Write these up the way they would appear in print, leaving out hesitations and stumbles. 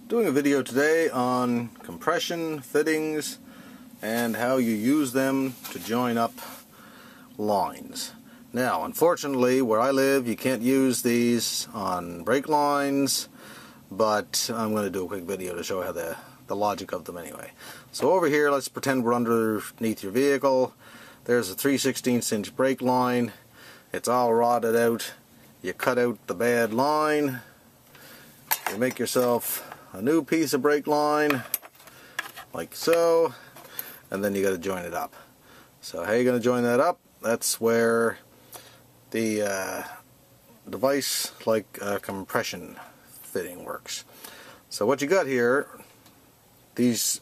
Doing a video today on compression fittings and how you use them to join up lines. Now, unfortunately, where I live, you can't use these on brake lines, but I'm going to do a quick video to show how the logic of them anyway. So over here, let's pretend we're underneath your vehicle. There's a 3/16" brake line. It's all rotted out. You cut out the bad line. You make yourself a new piece of brake line, like so, and then you got to join it up. So how are you going to join that up? That's where the device like compression fitting works. So what you got here, these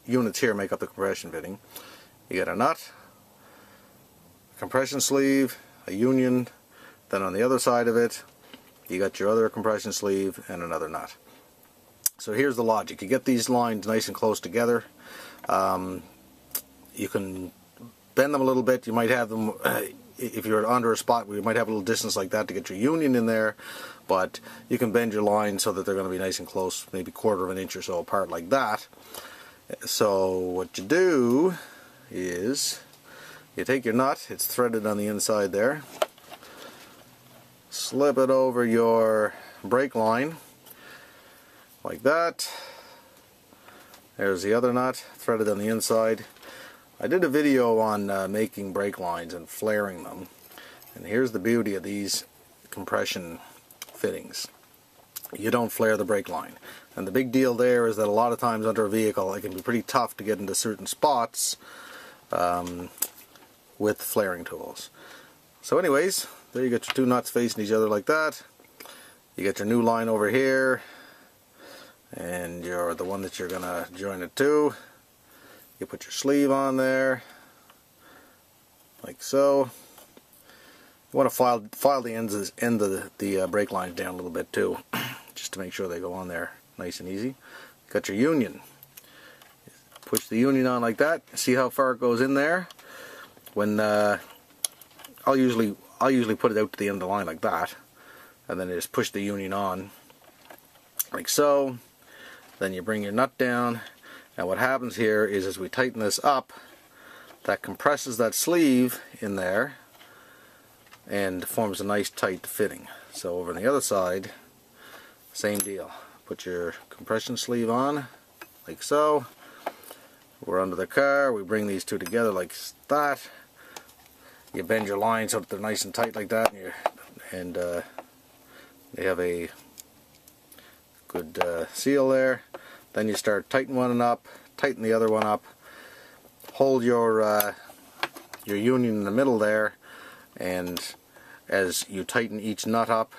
units here make up the compression fitting. You got a nut, a compression sleeve, a union, then on the other side of it you got your other compression sleeve and another nut. So here's the logic. You get these lines nice and close together. You can bend them a little bit. You might have them, if you're under a spot where you might have a little distance like that to get your union in there, but you can bend your lines so that they're going to be nice and close, maybe 1/4 inch or so apart like that. So what you do is you take your nut, it's threaded on the inside there, slip it over your brake line like that. There's the other nut threaded on the inside. I did a video on making brake lines and flaring them, and here's the beauty of these compression fittings. You don't flare the brake line, and the big deal there is that a lot of times under a vehicle it can be pretty tough to get into certain spots with flaring tools. So anyways, there you got your two nuts facing each other like that. You got your new line over here, and you're the one that you're gonna join it to. You put your sleeve on there like so. You want to file the end of the brake lines down a little bit too, just to make sure they go on there nice and easy. Got your union. Push the union on like that. See how far it goes in there. When I'll usually put it out to the end of the line like that, and then just push the union on like so. Then you bring your nut down, and what happens here is as we tighten this up, that compresses that sleeve in there and forms a nice tight fitting. So over on the other side, same deal. Put your compression sleeve on like so. We're under the car, we bring these two together like that. You bend your line so that they're nice and tight like that, and they have a good seal there. Then you start tighten one up, tighten the other one up, hold your union in the middle there, and as you tighten each nut up,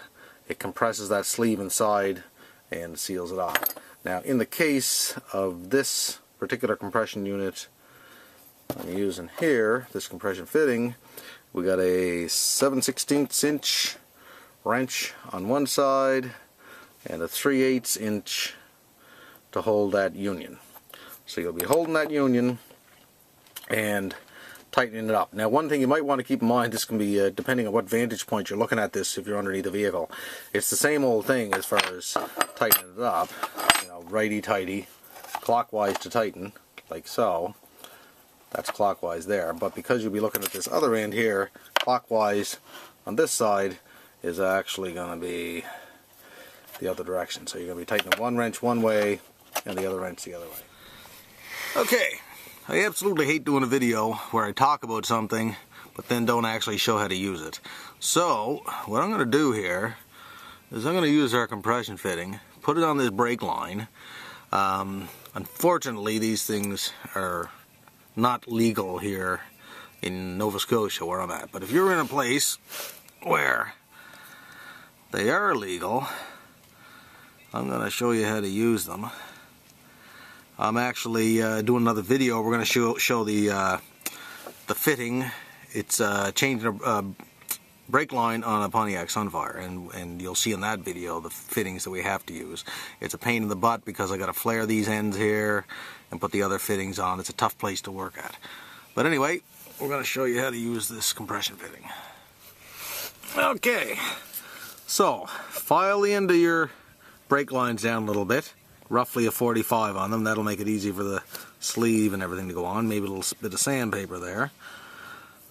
it compresses that sleeve inside and seals it off. Now in the case of this particular compression unit I'm using here, this compression fitting, we got a 7/16" wrench on one side and a 3/8" to hold that union. So you'll be holding that union and tightening it up. Now one thing you might want to keep in mind, this can be depending on what vantage point you're looking at this, if you're underneath the vehicle, it's the same old thing as far as tightening it up. You know, righty-tighty, clockwise to tighten, like so. That's clockwise there, but because you'll be looking at this other end here, clockwise on this side is actually going to be the other direction. So you're going to be tightening one wrench one way and the other wrench the other way. Okay, I absolutely hate doing a video where I talk about something but then don't actually show how to use it. So what I'm going to do here is I'm going to use our compression fitting, put it on this brake line. Unfortunately, these things are not legal here in Nova Scotia where I'm at, but if you're in a place where they are legal, I'm going to show you how to use them. I'm actually doing another video. We're going to show the fitting. It's changing a brake line on a Pontiac Sunfire, and you'll see in that video the fittings that we have to use. It's a pain in the butt because I got to flare these ends here and put the other fittings on. It's a tough place to work at. But anyway, we're going to show you how to use this compression fitting. Okay, so file the end of your brake lines down a little bit. roughly a 45 on them. That'll make it easy for the sleeve and everything to go on. Maybe a little bit of sandpaper there.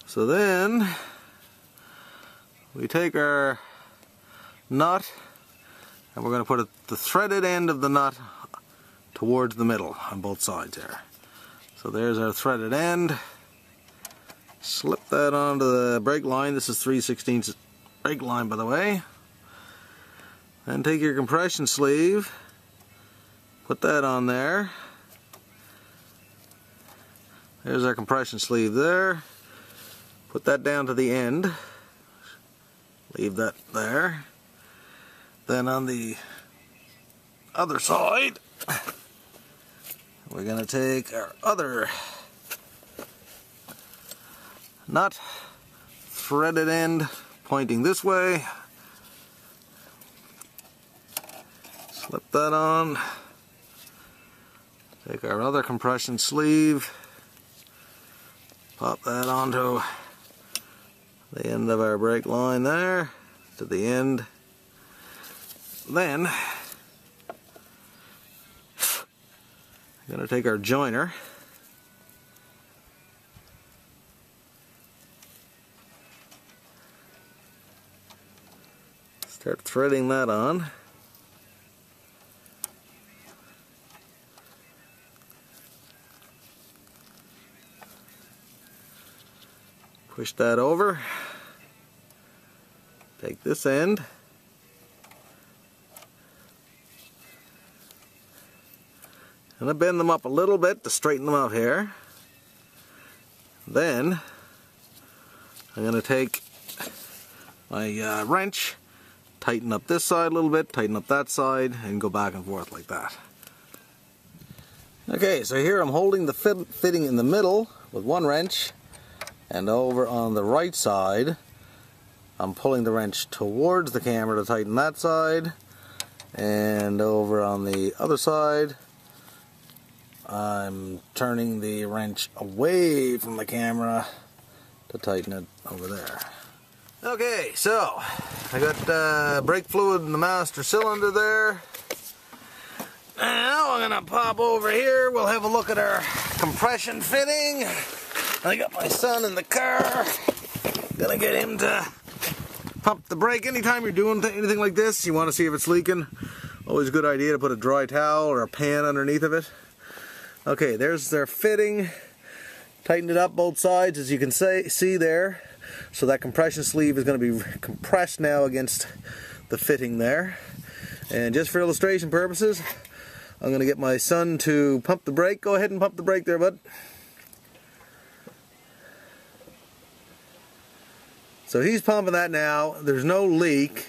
So then we take our nut and we're going to put the threaded end of the nut towards the middle on both sides there. So there's our threaded end. Slip that onto the brake line. This is 3/16 brake line, by the way. Then take your compression sleeve, put that on there. There's our compression sleeve there. Put that down to the end. Leave that there. Then on the other side, we're going to take our other nut, threaded end pointing this way. Slip that on. Take our other compression sleeve, pop that onto the end of our brake line there, to the end. Then I'm going to take our joiner, start threading that on. Push that over. Take this end. And I bend them up a little bit to straighten them out here. Then I'm going to take my wrench, tighten up this side a little bit, tighten up that side, and go back and forth like that. Okay, so here I'm holding the fitting in the middle with one wrench, and over on the right side I'm pulling the wrench towards the camera to tighten that side, and over on the other side I'm turning the wrench away from the camera to tighten it over there. Okay, so I got brake fluid in the master cylinder there. Now I'm going to pop over here. We'll have a look at our compression fitting. I got my son in the car. Gonna get him to pump the brake. Anytime you're doing anything like this, you want to see if it's leaking. Always a good idea to put a dry towel or a pan underneath of it. Okay, there's their fitting. Tighten it up both sides, as you can see there. So that compression sleeve is going to be compressed now against the fitting there. And just for illustration purposes, I'm going to get my son to pump the brake. Go ahead and pump the brake there, bud. So he's pumping that now. There's no leak.